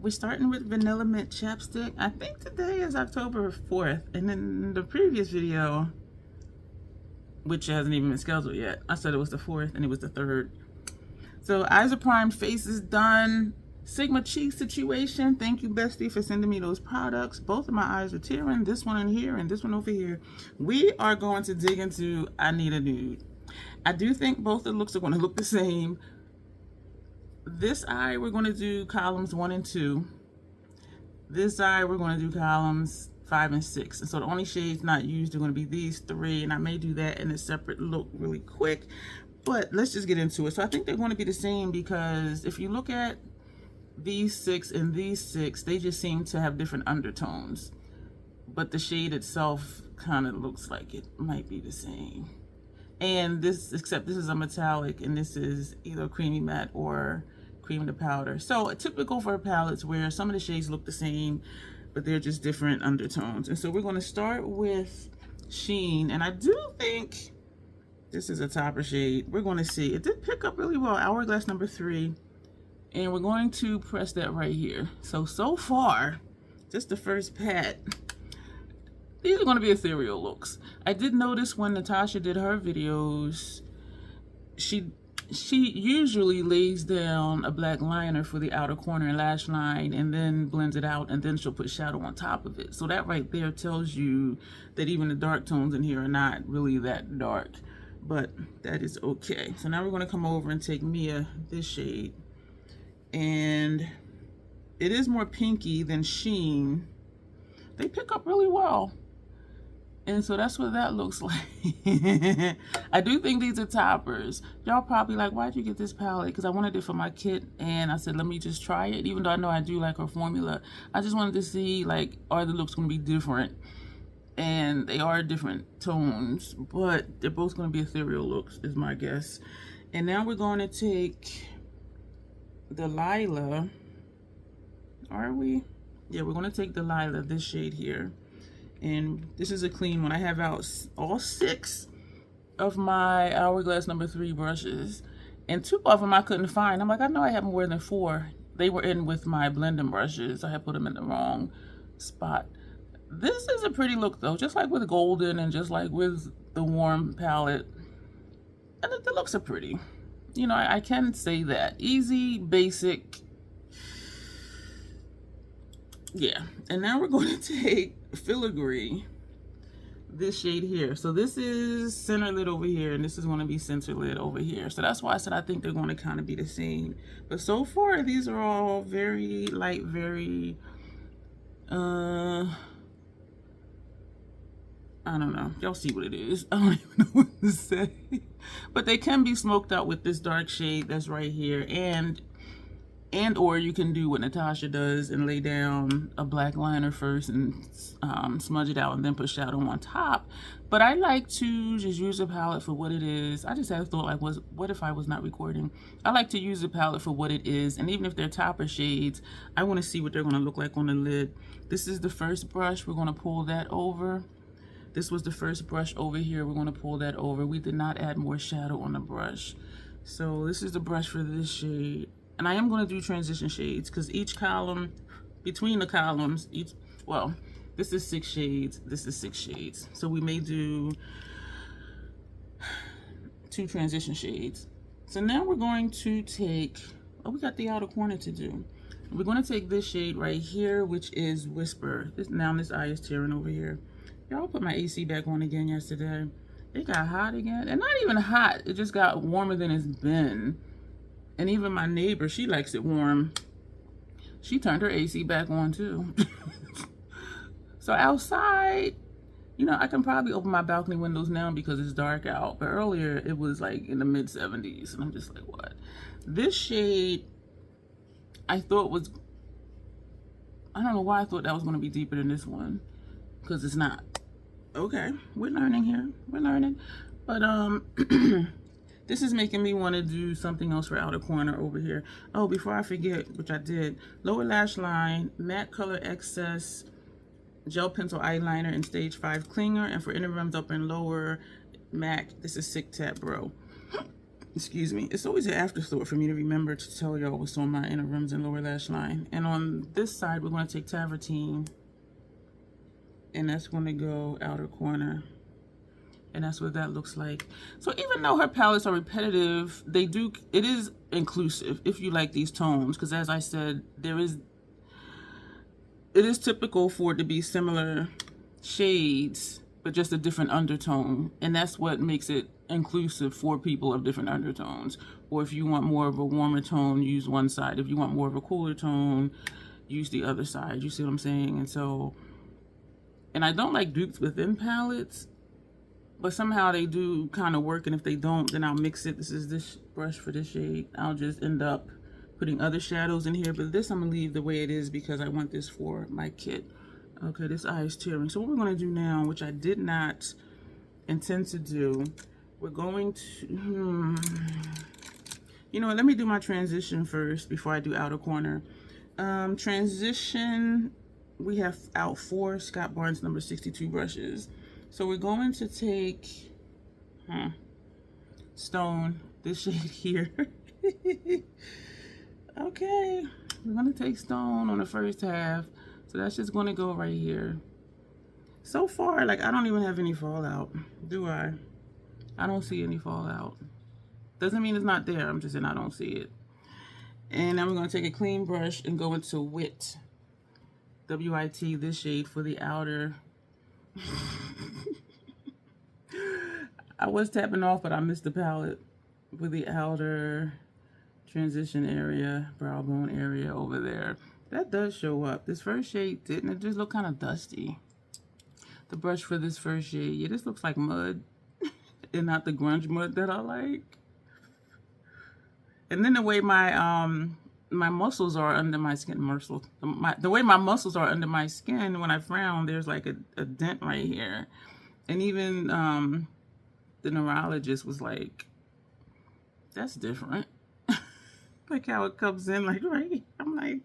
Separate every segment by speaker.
Speaker 1: we're starting with Vanilla Mint Chapstick. I think today is October 4th, and in the previous video, which hasn't even been scheduled yet, I said it was the 4th and it was the 3rd. So eyes are primed, face is done. Sigma cheek situation. Thank you, bestie, for sending me those products. Both of my eyes are tearing. This one in here and this one over here. We are going to dig into I Need a Nude. I do think both the looks are going to look the same. This eye, we're going to do columns 1 and 2. This eye, we're going to do columns 5 and 6. And so the only shades not used are going to be these 3. And I may do that in a separate look really quick. But let's just get into it. So I think they're going to be the same because if you look at these 6 and these 6, they just seem to have different undertones. But the shade itself kind of looks like it might be the same. And this, except this is a metallic and this is either creamy matte or cream to powder. So typical for palettes where some of the shades look the same, but they're just different undertones. And so we're going to start with Sheen. And I do think this is a topper shade. We're going to see. It did pick up really well. Hourglass number 3. And we're going to press that right here. So far, just the first pat. These are going to be ethereal looks. I did notice when Natasha did her videos, she usually lays down a black liner for the outer corner and lash line and then blends it out, and then she'll put shadow on top of it. So that right there tells you that even the dark tones in here are not really that dark, but that is okay. So now we're going to come over and take Mia, this shade, and it is more pinky than Sheen. They pick up really well. And so that's what that looks like. I do think these are toppers. Y'all probably like, why'd you get this palette? Because I wanted it for my kit, and I said, let me just try it. Even though I know I do like her formula, I just wanted to see, like, are the looks going to be different? And they are different tones, but they're both going to be ethereal looks, is my guess. And now we're going to take the Lila. Are we? Yeah, we're going to take the Lila, this shade here. And this is a clean one. I have out all 6 of my Hourglass number 3 brushes. And 2 of them I couldn't find. I'm like, I know I have more than 4. They were in with my blending brushes. I had put them in the wrong spot. This is a pretty look though, just like with Golden and just like with the Warm palette. And the looks are pretty. You know, I can say that. Easy, basic. Yeah. And now we're going to take Filigree, this shade here. So this is center lid over here, and this is going to be center lid over here. So that's why I said I think they're going to kind of be the same. But so far, these are all very light, very, I don't know. Y'all see what it is. I don't even know what to say. But they can be smoked out with this dark shade that's right here. And or you can do what Natasha does and lay down a black liner first and smudge it out and then put shadow on top. But I like to just use a palette for what it is. I just had a thought, like, what if I was not recording? I like to use the palette for what it is. And even if they're topper shades, I want to see what they're going to look like on the lid. This is the first brush. We're going to pull that over. This was the first brush over here. We're going to pull that over. We did not add more shadow on the brush. So this is the brush for this shade. And I am going to do transition shades because each column, between the columns, well, this is 6 shades, this is 6 shades. So we may do 2 transition shades. So now we're going to take, oh, we got the outer corner to do. We're going to take this shade right here, which is Whisper. Now this eye is tearing over here. Y'all put my AC back on again yesterday. It got hot again. And not even hot, it just got warmer than it's been. And even my neighbor, she likes it warm. She turned her AC back on too. So outside, you know, I can probably open my balcony windows now because it's dark out. But earlier it was like in the mid 70s. And I'm just like, what? This shade, I thought was, I don't know why I thought that was going to be deeper than this one. Because it's not. Okay, we're learning here. We're learning. But, this is making me want to do something else for outer corner over here. Oh, before I forget, which I did, lower lash line, matte color excess, gel pencil eyeliner in stage 5 clinger, and for inner rims upper and lower, MAC, this is Sick Tap Bro. excuse me, it's always an afterthought for me to remember to tell y'all what's on my inner rims and lower lash line. And on this side, we're going to take Tavertine, and that's going to go outer corner. And that's what that looks like. So even though her palettes are repetitive, it is inclusive if you like these tones. Because as I said, it is typical for it to be similar shades, but just a different undertone. And that's what makes it inclusive for people of different undertones. Or if you want more of a warmer tone, use one side. If you want more of a cooler tone, use the other side. You see what I'm saying? And I don't like dupes within palettes, but somehow they do kind of work, and if they don't, then I'll mix it. This is this brush for this shade. I'll just end up putting other shadows in here, but this I'm gonna leave the way it is because I want this for my kit. Okay, this eye is tearing. So what we're gonna do now, which I did not intend to do, we're going to, you know what, let me do my transition first before I do outer corner. Transition, we have out 4 Scott Barnes number 62 brushes. So we're going to take Stone, this shade here. Okay, we're going to take Stone on the first half. So that's just going to go right here. So far, like, I don't even have any fallout, do I? I don't see any fallout. Doesn't mean it's not there. I'm just saying I don't see it. And then we're going to take a clean brush and go into Wit. W-I-T, this shade for the outer. I was tapping off, but I missed the palette with the outer transition area, brow bone area over there. That does show up. This first shade didn't. It just looked kind of dusty. The brush for this first shade, yeah, this looks like mud and not the grunge mud that I like. And then the way my muscles are under my skin, the way my muscles are under my skin when I frown, there's like a dent right here. And even the neurologist was like, that's different. Like how it comes in, like, right? I'm like,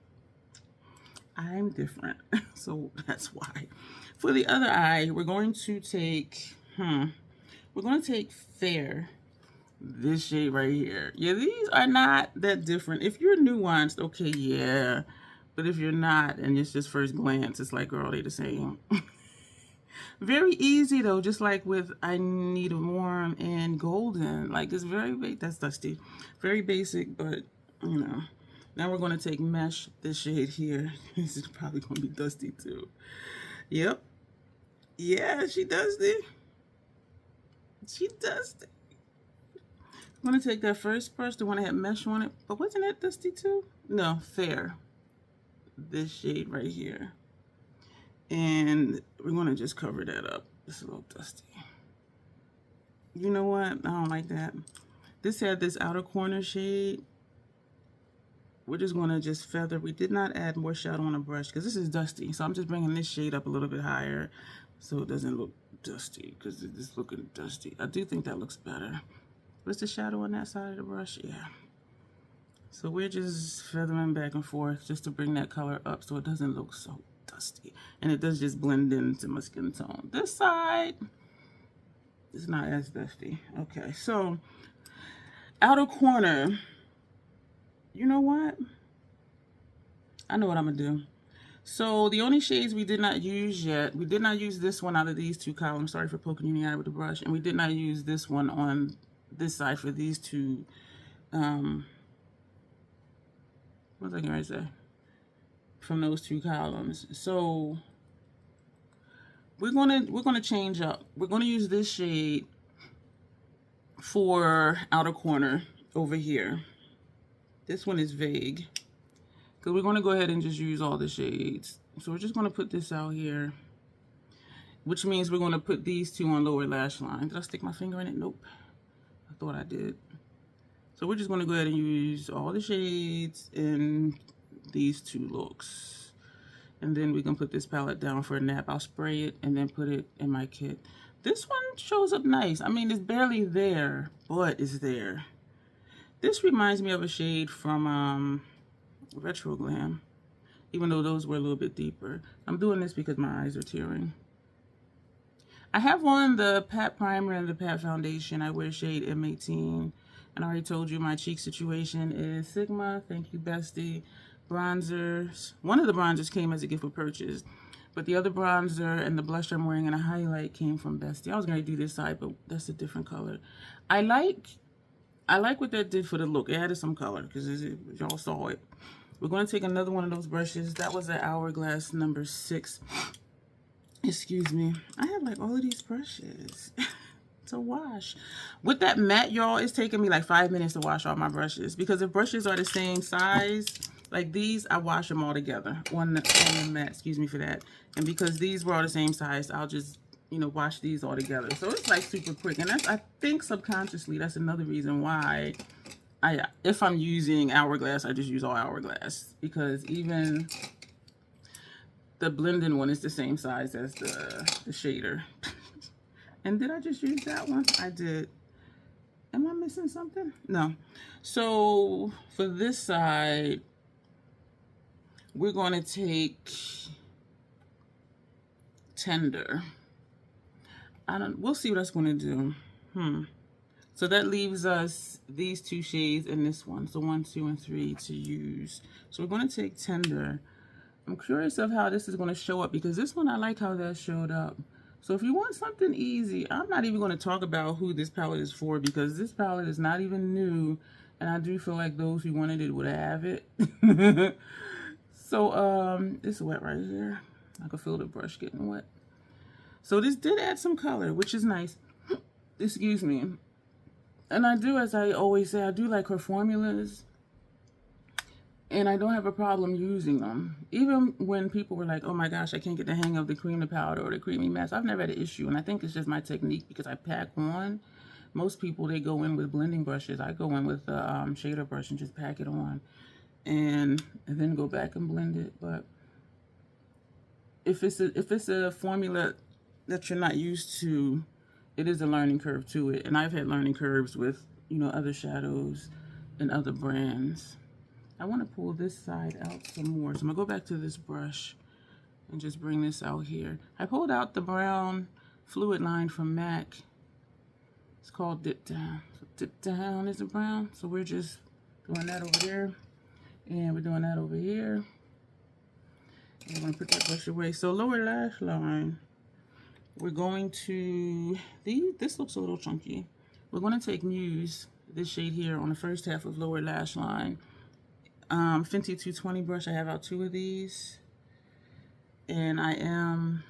Speaker 1: I'm different. So that's why. For the other eye, we're going to take, Fair. This shade right here. Yeah, these are not that different. If you're nuanced, okay, yeah. But if you're not, and it's just first glance, it's like, girl, they the same. Very easy though, just like with I Need a Warm and Golden. Like, it's very, that's dusty. Very basic, but, you know. Now we're going to take Mesh, this shade here. This is probably going to be dusty too. Yep. Yeah, she dusty. She dusty. I'm going to take that first brush, the one that had mesh on it. But wasn't that dusty too? No, Fair. This shade right here. And we're going to just cover that up. It's a little dusty. You know what? I don't like that. This had this outer corner shade. We're just going to just feather. We did not add more shadow on the brush because this is dusty. So I'm just bringing this shade up a little bit higher so it doesn't look dusty because it's looking dusty. I do think that looks better. What's the shadow on that side of the brush? Yeah. So we're just feathering back and forth just to bring that color up so it doesn't look so dusty. And it does just blend into my skin tone. This side is not as dusty. Okay, so outer corner. You know what? I know what I'm going to do. So the only shades we did not use yet, we did not use this one out of these 2 columns. Sorry for poking you in the eye with the brush. And we did not use this one on this side for these 2. What was I going to say? From those 2 columns. So we're gonna change up. We're gonna use this shade for outer corner over here. This one is vague because we're going to go ahead and just use all the shades. So we're just going to put this out here, which means we're going to put these 2 on lower lash line. Did I stick my finger in it? Nope. I thought I did. So we're just going to go ahead and use all the shades in these 2 looks. And then we can put this palette down for a nap. I'll spray it and then put it in my kit. This one shows up nice. I mean, it's barely there, but it's there. This reminds me of a shade from Retro Glam, even though those were a little bit deeper. I'm doing this because my eyes are tearing. I have on the Pat Primer and the Pat Foundation. I wear shade M18, And I already told you my cheek situation is Sigma. Thank you, bestie. Bronzers. One of the bronzers came as a gift with purchase. But the other bronzer and the blush I'm wearing and a highlight came from Bestie. I was going to do this side, but that's a different color. I like what that did for the look. It added some color because y'all saw it. We're going to take another one of those brushes. That was an Hourglass number 6. Excuse me. I have like all of these brushes to wash. With that matte, y'all, it's taking me like 5 minutes to wash all my brushes. Because if brushes are the same size, like these, I wash them all together on the mat. Excuse me for that. And because these were all the same size, I'll just, you know, wash these all together. So it's like super quick. And that's, I think subconsciously, that's another reason why if I'm using Hourglass, I just use all Hourglass. Because even the blending one is the same size as the shader. And did I just use that one? I did. Am I missing something? No. So for this side, we're going to take Tender. We'll see what that's going to do. So that leaves us these 2 shades and this one. So 1, 2, and 3 to use. So we're going to take Tender. I'm curious of how this is going to show up because this one, I like how that showed up. So if you want something easy, I'm not even going to talk about who this palette is for because this palette is not even new. And I do feel like those who wanted it would have it. So it's wet right here. I can feel the brush getting wet. So this did add some color, which is nice. Excuse me. And I do, as I always say, I do like her formulas. And I don't have a problem using them. Even when people were like, oh my gosh, I can't get the hang of the cream to powder or the creamy mess. I've never had an issue. And I think it's just my technique because I pack on. Most people, they go in with blending brushes. I go in with the shader brush and just pack it on. And then go back and blend it. But if it's a formula that you're not used to, it is a learning curve to it. And I've had learning curves with, you know, other shadows and other brands. I want to pull this side out some more. So I'm going to go back to this brush and just bring this out here. I pulled out the brown fluid line from MAC. It's called Dip Down. So Dip Down is a brown. So we're just doing that over there. And we're doing that over here. And I'm going to put that brush away. So lower lash line. We're going to, this looks a little chunky. We're going to take Muse, this shade here, on the first half of lower lash line. Fenty 220 brush, I have out 2 of these. And I am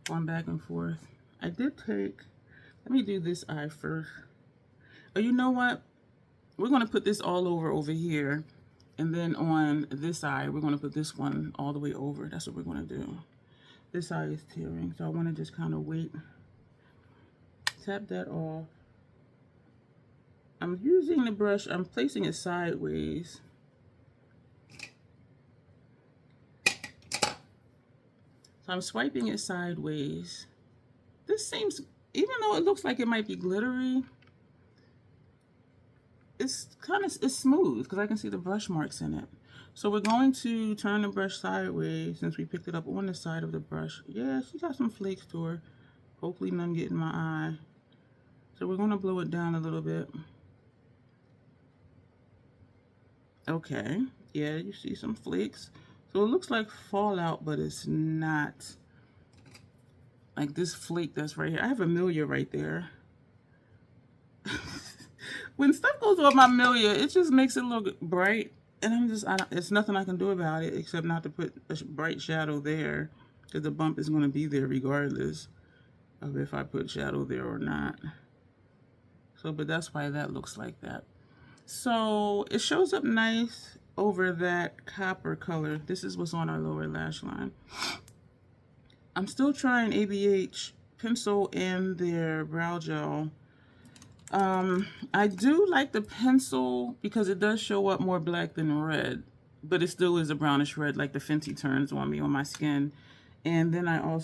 Speaker 1: going back and forth. I did take, let me do this eye first. Oh, you know what? We're going to put this all over here. And then on this eye, we're going to put this one all the way over. That's what we're going to do. This eye is tearing, so I want to just kind of wait. Tap that off. I'm using the brush, I'm placing it sideways. So I'm swiping it sideways. This seems, even though it looks like it might be glittery, it's smooth because I can see the brush marks in it. So we're going to turn the brush sideways since we picked it up on the side of the brush. Yeah, she got some flakes to her. Hopefully none get in my eye. So we're going to blow it down a little bit. Okay, yeah, you see some flakes. So it looks like fallout, but it's not. Like this flake that's right here. I have a milia right there. When stuff goes on my milia, it just makes it look bright. And it's nothing I can do about it except not to put a bright shadow there. Because the bump is going to be there regardless of if I put shadow there or not. So, but that's why that looks like that. So it shows up nice over that copper color. This is what's on our lower lash line. I'm still trying ABH pencil and their brow gel. I do like the pencil because it does show up more black than red, but it still is a brownish red like the Fenty turns on me on my skin. And then I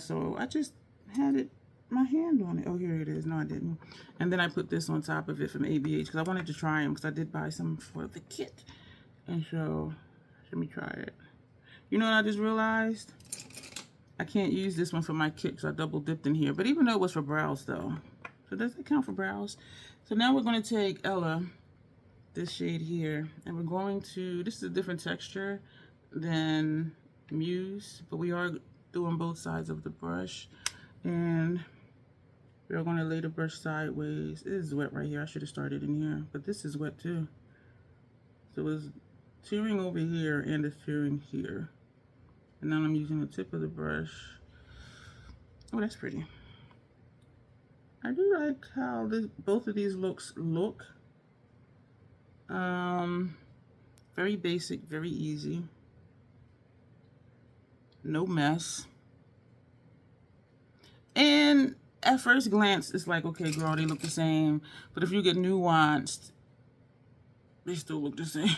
Speaker 1: just had my hand on it. Oh, here it is. No, I didn't. And then I put this on top of it from ABH because I wanted to try them because I did buy some for the kit. And so, let me try it. You know what I just realized? I can't use this one for my kit because I double dipped in here. But even though it was for brows though. So does it count for brows? So now we're going to take Ella this shade here, and we're going to, this is a different texture than Muse, but we are doing both sides of the brush, and we're going to lay the brush sideways. It is wet right here. I should have started in here, but this is wet too. So it's tearing over here and it's tearing here. And now I'm using the tip of the brush. Oh, that's pretty. I do like how both of these looks look. Very basic, very easy. No mess. And at first glance, it's like, okay, girl, they look the same. But if you get nuanced, they still look the same.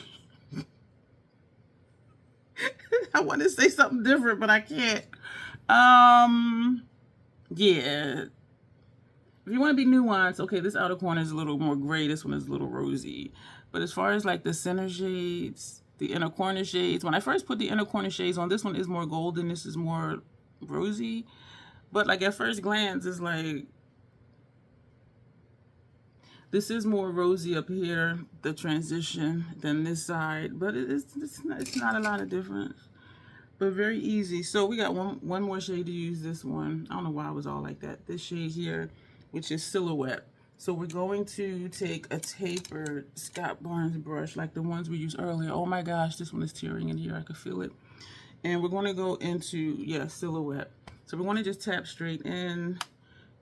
Speaker 1: I want to say something different, but I can't. Yeah. If you want to be nuanced, okay, this outer corner is a little more gray. This one is a little rosy. But as far as like the center shades, the inner corner shades, when I first put the inner corner shades on, this one is more golden. This is more rosy. But like at first glance, it's like, this is more rosy up here, the transition, than this side. But it's not a lot of difference. But very easy. So we got one more shade to use. This one, I don't know why I was all like that. This shade here, which is Silhouette. So we're going to take a tapered Scott Barnes brush like the ones we used earlier. Oh my gosh, this one is tearing in here. I could feel it. And we're going to go into, yeah, Silhouette. So we're going to just tap straight in,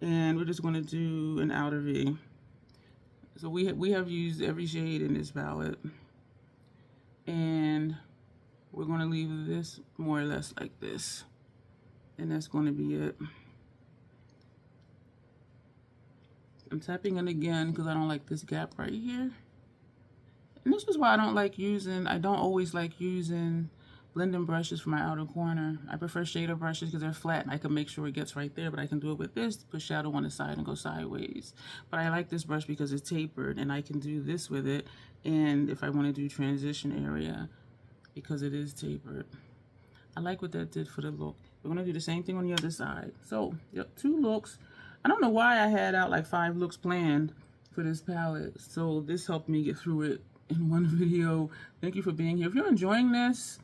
Speaker 1: and we're just going to do an outer V. So we have used every shade in this palette. And we're going to leave this more or less like this. And that's going to be it. I'm tapping it again because I don't like this gap right here. And this is why I don't always like using blending brushes for my outer corner. I prefer shader brushes because they're flat and I can make sure it gets right there, but I can do it with this, put shadow on the side and go sideways. But I like this brush because it's tapered and I can do this with it. And if I want to do transition area, because it is tapered. I like what that did for the look. We're going to do the same thing on the other side. So, yep, 2 looks. I don't know why I had out like 5 looks planned for this palette. So this helped me get through it in one video. Thank you for being here. If you're enjoying this,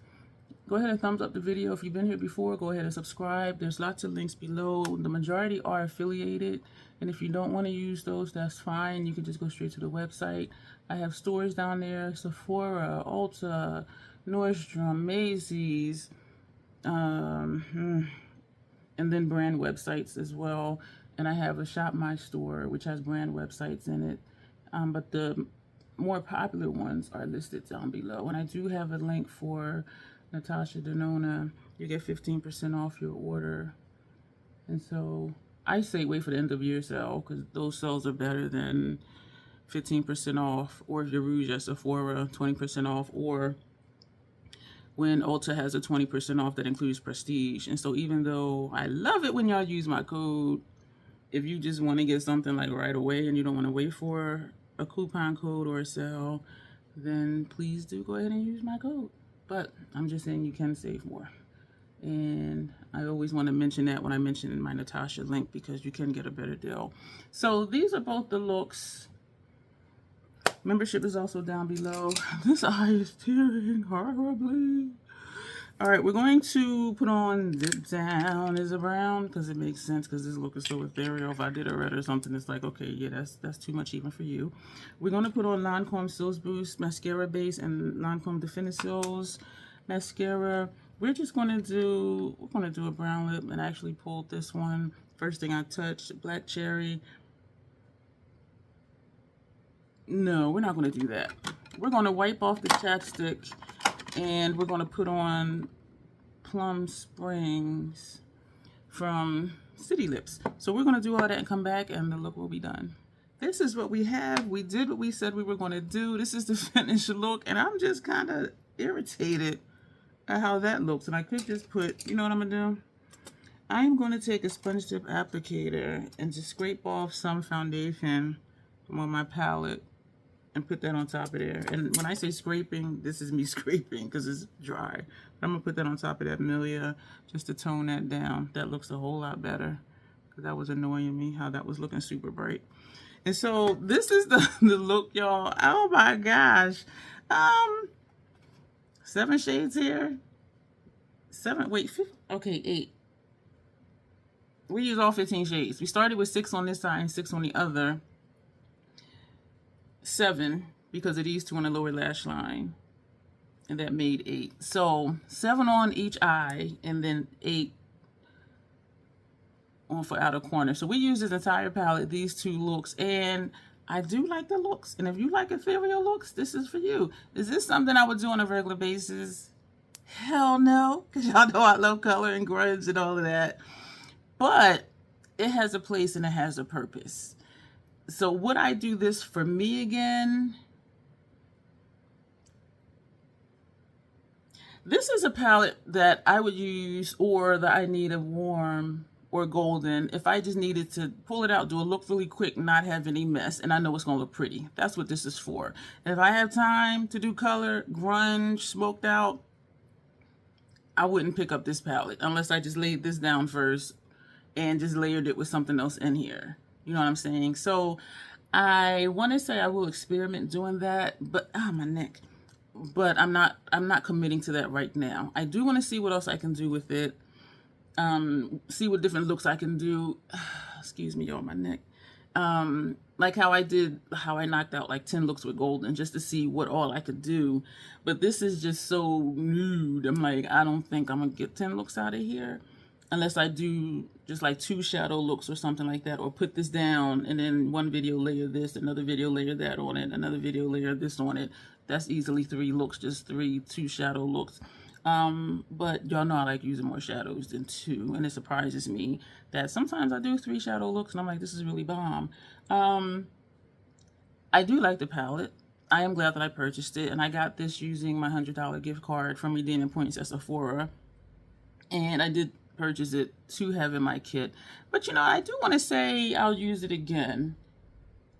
Speaker 1: go ahead and thumbs up the video. If you've been here before, go ahead and subscribe. There's lots of links below. The majority are affiliated. And if you don't want to use those, that's fine. You can just go straight to the website. I have stores down there, Sephora, Ulta, Nordstrom, Macy's, and then brand websites as well. And I have a Shop My Store, which has brand websites in it. But the more popular ones are listed down below. And I do have a link for Natasha Denona. You get 15% off your order. And so I say wait for the end of year sale because those sales are better than 15% off. Or if you're Rouge at Sephora, 20% off. Or when Ulta has a 20% off that includes Prestige. And so even though I love it when y'all use my code, if you just want to get something like right away and you don't want to wait for a coupon code or a sale, then please do go ahead and use my code. But I'm just saying you can save more. And I always want to mention that when I mention my Natasha link because you can get a better deal. So these are both the looks. Membership is also down below. This eye is tearing horribly. All right, we're going to put on Dip Down is a brown because it makes sense because this look is so ethereal. If I did a red or something, it's like, okay, yeah, that's too much even for you. We're going to put on Lancome Cils Boost Mascara Base and Lancome Definicils Mascara. We're going to do a brown lip and actually pulled this one. First thing I touched, Black Cherry. No, we're not going to do that. We're going to wipe off the chapstick and we're going to put on Plum Springs from City Lips. So we're going to do all that and come back and the look will be done. This is what we have. We did what we said we were going to do. This is the finished look and I'm just kind of irritated at how that looks. And I could just put, you know what I'm going to do? I'm going to take a sponge tip applicator and just scrape off some foundation from on my palette and put that on top of there. And when I say scraping, this is me scraping because it's dry. But I'm going to put that on top of that Milia just to tone that down. That looks a whole lot better because that was annoying me how that was looking super bright. And so this is the look, y'all. Oh my gosh. 7 shades here. 7, wait, 5, okay, 8. We use all 15 shades. We started with 6 on this side and 6 on the other. 7 because of these 2 on the lower lash line. And that made 8. So 7 on each eye and then 8 on for outer corner. So we use this entire palette, these 2 looks, and I do like the looks. And if you like ethereal looks, this is for you. Is this something I would do on a regular basis? Hell no, because y'all know I love color and grunge and all of that. But it has a place and it has a purpose. So would I do this for me again? This is a palette that I would use, or that I need a warm or golden if I just needed to pull it out, do a look really quick, not have any mess, and I know it's gonna look pretty. That's what this is for. And if I have time to do color, grunge, smoked out, I wouldn't pick up this palette unless I just laid this down first and just layered it with something else in here. You know what I'm saying? So I want to say I will experiment doing that, but my neck. But I'm not committing to that right now. I do want to see what else I can do with it. See what different looks I can do. Excuse me, y'all, my neck. Like how I knocked out like 10 looks with golden just to see what all I could do. But this is just so nude. I'm like, I don't think I'm gonna get 10 looks out of here unless I do just like 2 shadow looks or something like that, or put this down and then one video layer this, another video layer that on it, another video layer this on it. That's easily 3 looks, just 2 shadow looks. But y'all know I like using more shadows than 2, and it surprises me that sometimes I do 3 shadow looks and I'm like, this is really bomb. I do like the palette. I am glad that I purchased it, and I got this using my $100 gift card from redeeming points at Sephora, and I did purchase it to have in my kit. But you know, I do want to say I'll use it again.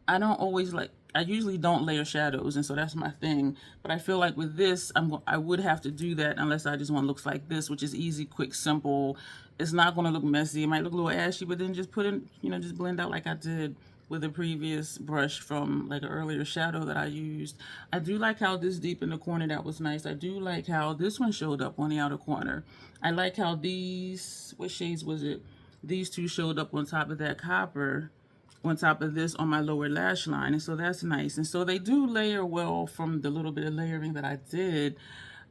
Speaker 1: I usually don't layer shadows, and so that's my thing. But I feel like with this, I would have to do that unless I just want looks like this, which is easy, quick, simple. It's not going to look messy. It might look a little ashy, but then just put in, just blend out like I did with a previous brush from like an earlier shadow that I used. I do like how this deep in the corner, that was nice. I do like how this one showed up on the outer corner. I like how these, what shades was it? These 2 showed up on top of that copper, on top of this on my lower lash line, and so that's nice. And so they do layer well from the little bit of layering that I did.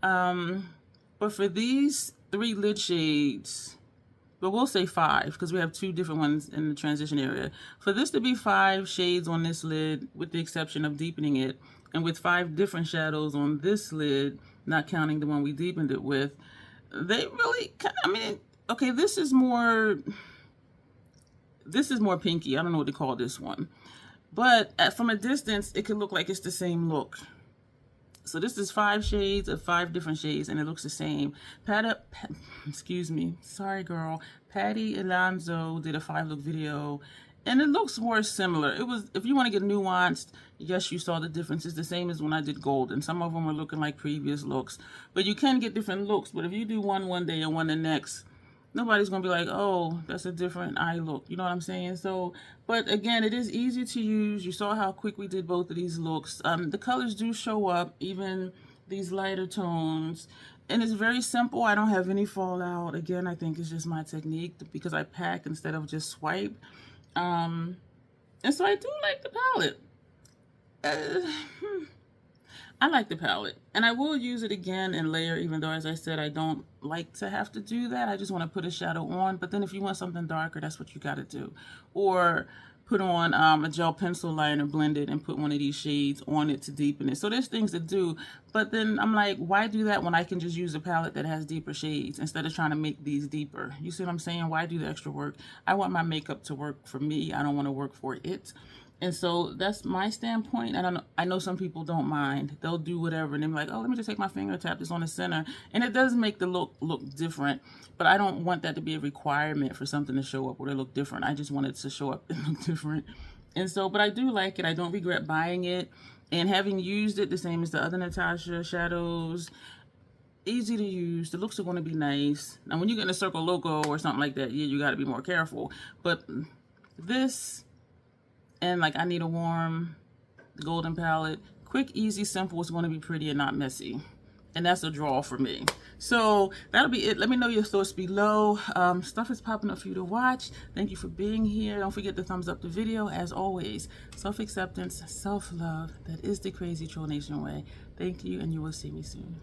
Speaker 1: But for these 3 lid shades, but we'll say 5 because we have 2 different ones in the transition area. For this to be 5 shades on this lid, with the exception of deepening it, and with 5 different shadows on this lid, not counting the one we deepened it with, they really, okay, this is more pinky. I don't know what to call this one. But from a distance, it could look like it's the same look. So this is 5 shades of 5 different shades, and it looks the same. Excuse me. Sorry, girl. Patty Alonso did a 5-look video, and it looks more similar. It was, if you want to get nuanced, yes, you saw the differences. The same as when I did golden. Some of them were looking like previous looks. But you can get different looks. But if you do one day and one the next, nobody's going to be like, oh, that's a different eye look. You know what I'm saying? So, but again, it is easy to use. You saw how quick we did both of these looks. The colors do show up, even these lighter tones. And it's very simple. I don't have any fallout. Again, I think it's just my technique because I pack instead of just swipe. And so I do like the palette. I like the palette, and I will use it again and layer, even though, as I said, I don't like to have to do that. I just want to put a shadow on, but then if you want something darker, that's what you got to do. Or put on a gel pencil liner, blend it, and put one of these shades on it to deepen it. So there's things to do, but then I'm like, why do that when I can just use a palette that has deeper shades instead of trying to make these deeper? You see what I'm saying? Why do the extra work? I want my makeup to work for me. I don't want to work for it. And so that's my standpoint. And I know some people don't mind. They'll do whatever. And they're like, oh, let me just take my finger, tap this on the center. And it does make the look different. But I don't want that to be a requirement for something to show up or to look different. I just want it to show up and look different. And so, but I do like it. I don't regret buying it. And having used it the same as the other Natasha shadows, easy to use. The looks are going to be nice. Now, when you get in a circle logo or something like that, yeah, you got to be more careful. But this And like I Need a Warm, the Golden Palette. Quick, easy, simple is going to be pretty and not messy. And that's a draw for me. So that'll be it. Let me know your thoughts below. Stuff is popping up for you to watch. Thank you for being here. Don't forget to thumbs up the video. As always, self-acceptance, self-love. That is the Crazy Troll Nation way. Thank you, and you will see me soon.